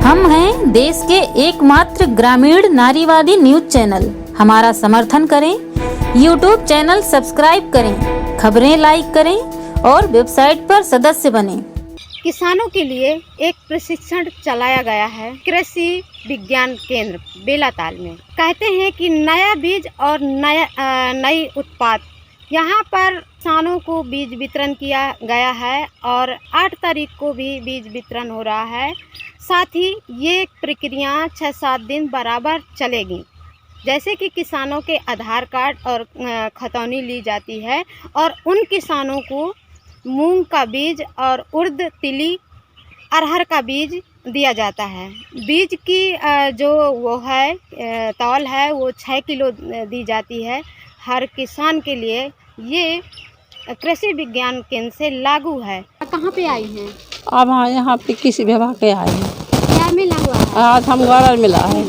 हम हैं देश के एकमात्र ग्रामीण नारीवादी न्यूज चैनल। हमारा समर्थन करें, यूट्यूब चैनल सब्सक्राइब करें, खबरें लाइक करें और वेबसाइट पर सदस्य बनें। किसानों के लिए एक प्रशिक्षण चलाया गया है कृषि विज्ञान केंद्र बेलाताल में। कहते हैं कि नया बीज और नई उत्पाद, यहाँ पर किसानों को बीज वितरण किया गया है और 8 तारीख को भी बीज वितरण हो रहा है। साथ ही ये प्रक्रिया 6-7 दिन बराबर चलेगी। जैसे कि किसानों के आधार कार्ड और खतौनी ली जाती है और उन किसानों को मूंग का बीज और उर्द, तिली, अरहर का बीज दिया जाता है। बीज की जो वो है तौल है वो 6 किलो दी जाती है हर किसान के लिए। ये कृषि विज्ञान केंद्र से लागू है। कहाँ पे आई हैं? अब यहाँ पे किसी विभाग के आए हैं। क्या मिला हुआ है? आज हम गाड़ा मिला है।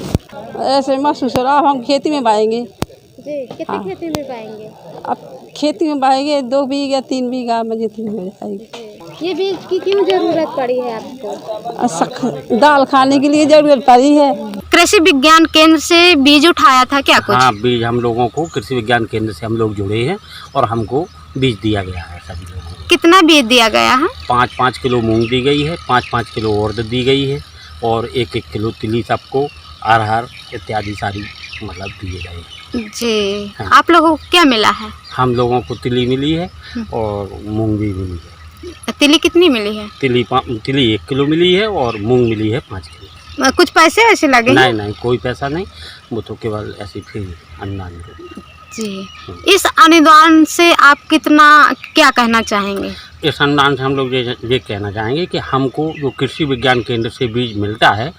ऐसे महसूस हो रहा है हम खेती में बाएंगे जी। कितने खेती में पाएंगे? अब खेती में बाएंगे 2 बीघा 3 बीघा में जितनी हो जाएगी। ये बीज की क्यों जरूरत पड़ी है आपको? दाल खाने के लिए जरूरत पड़ी है। कृषि विज्ञान केंद्र से बीज उठाया था क्या कुछ? हाँ, बीज हम लोगों को कृषि विज्ञान केंद्र से हम लोग जुड़े हैं और हमको बीज दिया गया है सभी लोगों को। कितना बीज दिया गया है? 5-5 किलो मूंग दी गई है, 5-5 किलो उर्द दी गई है और 1-1 किलो तिली सबको, अरहर इत्यादि सारी मतलब दिए गए हैं। जी। हाँ। आप लोगों को क्या मिला है? हम लोगों को तिली मिली है और मूंग भी मिली है। तिली कितनी मिली है? तिली 1 किलो मिली है और मूंग मिली है 5 किलो। कुछ पैसे वैसे लगे? नहीं, कोई पैसा नहीं, वो तो केवल ऐसी फ्री अनुदान जी। इस अनुदान से आप क्या कहना चाहेंगे? इस अनुदान से हम लोग ये कहना चाहेंगे कि हमको जो कृषि विज्ञान केंद्र से बीज मिलता है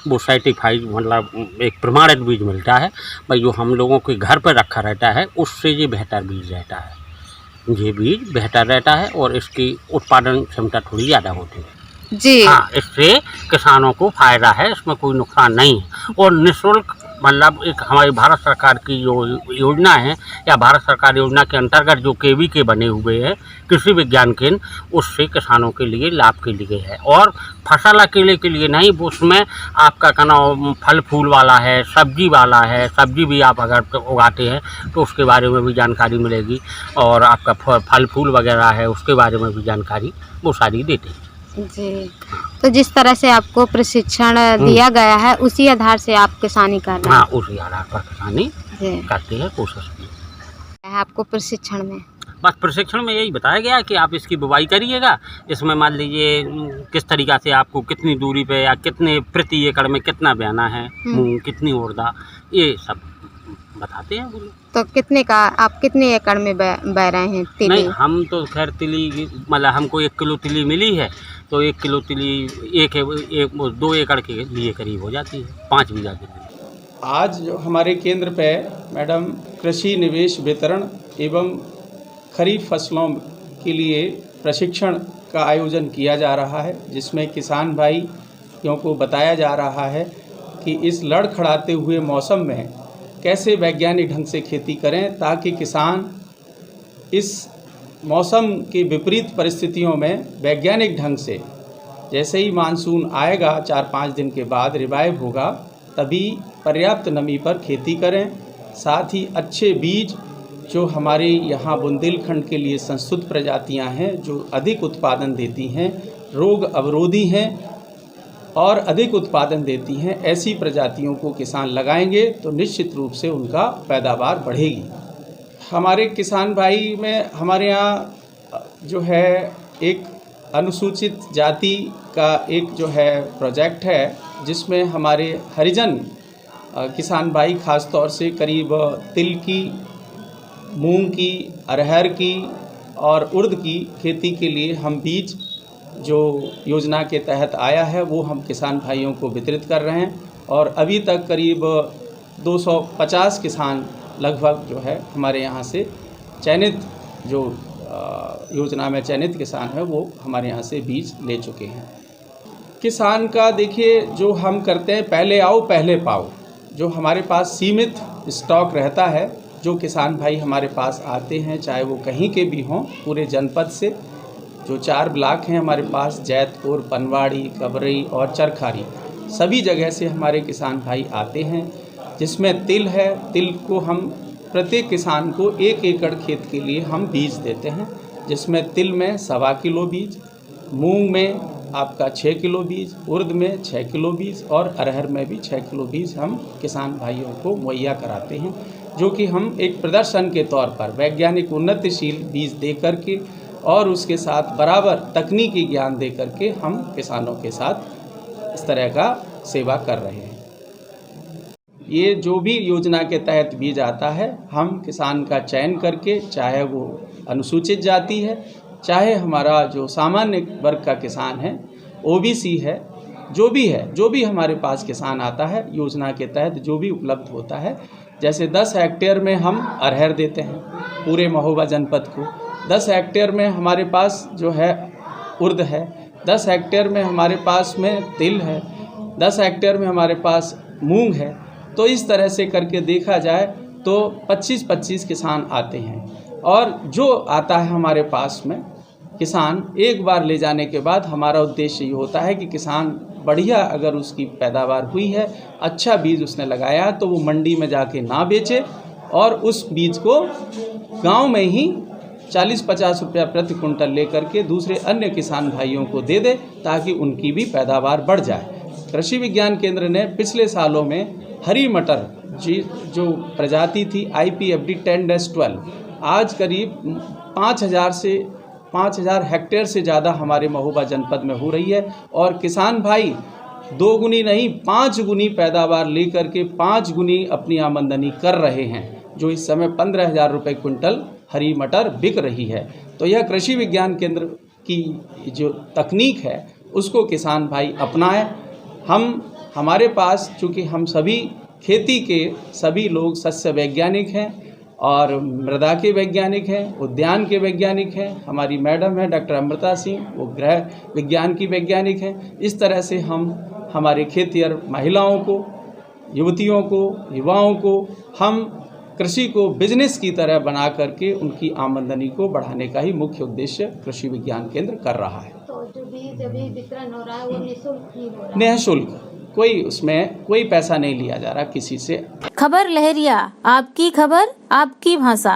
वो सर्टिफाइड मतलब एक प्रमाणित बीज मिलता है भाई, जो हम लोगों के घर पर रखा रहता है उससे ये बेहतर बीज रहता है। ये बीज बेहतर रहता है और इसकी उत्पादन क्षमता थोड़ी ज़्यादा होती है जी। हाँ, इससे किसानों को फायदा है, इसमें कोई नुकसान नहीं है। और निःशुल्क मतलब एक हमारी भारत सरकार की जो योजना है या भारत सरकार योजना के अंतर्गत जो केवी के बने हुए हैं कृषि विज्ञान केंद्र, उससे किसानों के लिए लाभ के लिए है। और फसल अकेले के लिए नहीं, उसमें आपका कहना फल फूल वाला है, सब्जी वाला है, सब्जी भी आप अगर उगाते हैं तो उसके बारे में भी जानकारी मिलेगी और आपका फल फूल वगैरह है उसके बारे में भी जानकारी वो सारी देते हैं जी। तो जिस तरह से आपको प्रशिक्षण दिया गया है उसी आधार से आप किसानी कर रहे हैं? हाँ, उसी आधार पर किसानी करते हैं, कोशिश की है आपको प्रशिक्षण में। बस प्रशिक्षण में यही बताया गया कि आप इसकी बुवाई करिएगा। इसमें मान लीजिए किस तरीक़ा से आपको कितनी दूरी पे या कितने प्रति एकड़ में कितना बोना है, मूंग कितनी उर्दा, ये सब बताते हैं वो लोग। तो आप कितने एकड़ में बह रहे हैं तिली? नहीं, हम तो खैर तिली मतलब हमको 1 किलो तिली मिली है तो 1 किलो तिली 2 एकड़ के लिए करीब हो जाती है, 5 बीघा के लिए। आज जो हमारे केंद्र पे मैडम कृषि निवेश वितरण एवं खरीफ फसलों के लिए प्रशिक्षण का आयोजन किया जा रहा है, जिसमें किसान भाइयों को बताया जा रहा है कि इस लड़खड़ाते हुए मौसम में कैसे वैज्ञानिक ढंग से खेती करें ताकि किसान इस मौसम की विपरीत परिस्थितियों में वैज्ञानिक ढंग से, जैसे ही मानसून आएगा 4-5 दिन के बाद रिवाइव होगा, तभी पर्याप्त नमी पर खेती करें। साथ ही अच्छे बीज जो हमारे यहाँ बुंदेलखंड के लिए संस्तुत प्रजातियाँ हैं जो अधिक उत्पादन देती हैं, रोग अवरोधी हैं और अधिक उत्पादन देती हैं, ऐसी प्रजातियों को किसान लगाएंगे तो निश्चित रूप से उनका पैदावार बढ़ेगी। हमारे किसान भाई में हमारे यहाँ जो है एक अनुसूचित जाति का एक जो है प्रोजेक्ट है, जिसमें हमारे हरिजन किसान भाई ख़ास तौर से करीब तिल की, मूंग की, अरहर की और उर्द की खेती के लिए हम बीज जो योजना के तहत आया है वो हम किसान भाइयों को वितरित कर रहे हैं और अभी तक करीब 250 किसान लगभग जो है हमारे यहाँ से चयनित जो योजना में चयनित किसान है वो हमारे यहाँ से बीज ले चुके हैं। किसान का देखिए जो हम करते हैं पहले आओ पहले पाओ, जो हमारे पास सीमित स्टॉक रहता है, जो किसान भाई हमारे पास आते हैं चाहे वो कहीं के भी हों पूरे जनपद से, जो 4 ब्लॉक हैं हमारे पास, जैतपुर, पनवाड़ी, कबरई और चरखारी, सभी जगह से हमारे किसान भाई आते हैं, जिसमें तिल है। तिल को हम प्रत्येक किसान को 1 एकड़ खेत के लिए हम बीज देते हैं, जिसमें तिल में 1.25 किलो बीज, मूंग में आपका 6 किलो बीज, उर्द में 6 किलो बीज और अरहर में भी 6 किलो बीज हम किसान भाइयों को मुहैया कराते हैं, जो कि हम एक प्रदर्शन के तौर पर वैज्ञानिक उन्नतिशील बीज दे करके और उसके साथ बराबर तकनीकी ज्ञान दे करके हम किसानों के साथ इस तरह का सेवा कर रहे हैं। ये जो भी योजना के तहत बीज आता है, हम किसान का चयन करके, चाहे वो अनुसूचित जाति है, चाहे हमारा जो सामान्य वर्ग का किसान है, ओबीसी है, जो भी हमारे पास किसान आता है, योजना के तहत जो भी उपलब्ध होता है, जैसे 10 हेक्टेयर में हम अरहर देते हैं पूरे महोबा जनपद को, 10 हेक्टेयर में हमारे पास जो है उर्द है, 10 हेक्टेयर में हमारे पास में तिल है, 10 हेक्टेयर में हमारे पास मूंग है। तो इस तरह से करके देखा जाए तो 25-25 किसान आते हैं, और जो आता है हमारे पास में किसान एक बार ले जाने के बाद हमारा उद्देश्य ये होता है कि किसान बढ़िया अगर उसकी पैदावार हुई है, अच्छा बीज उसने लगाया है, तो वो मंडी में जाके ना बेचे और उस बीज को गांव में ही 40-50 रुपया प्रति कुंटल लेकर के दूसरे अन्य किसान भाइयों को दे दे, ताकि उनकी भी पैदावार बढ़ जाए। कृषि विज्ञान केंद्र ने पिछले सालों में हरी मटर जो प्रजाति थी IPFD 10-12 आज करीब 5,000 हेक्टेयर से ज़्यादा हमारे महोबा जनपद में हो रही है, और किसान भाई 2 गुनी नहीं 5 गुनी पैदावार लेकर के 5 गुनी अपनी आमदनी कर रहे हैं, जो इस समय 15,000 रुपये क्विंटल हरी मटर बिक रही है। तो यह कृषि विज्ञान केंद्र की जो तकनीक है उसको किसान भाई अपनाएं। हमारे पास चूँकि हम सभी खेती के सभी लोग सस्य वैज्ञानिक हैं और मृदा के वैज्ञानिक हैं, उद्यान के वैज्ञानिक हैं, हमारी मैडम है डॉक्टर अमृता सिंह, वो गृह विज्ञान की वैज्ञानिक हैं। इस तरह से हम हमारे खेतिहर महिलाओं को, युवतियों को, युवाओं को हम कृषि को बिजनेस की तरह बना करके उनकी आमदनी को बढ़ाने का ही मुख्य उद्देश्य कृषि विज्ञान केंद्र कर रहा है। तो जो बीज अभी वितरण हो रहा है वो निःशुल्क ही हो रहा है? निःशुल्क, उसमें कोई पैसा नहीं लिया जा रहा किसी से। खबर लहरिया, आपकी खबर आपकी भाषा।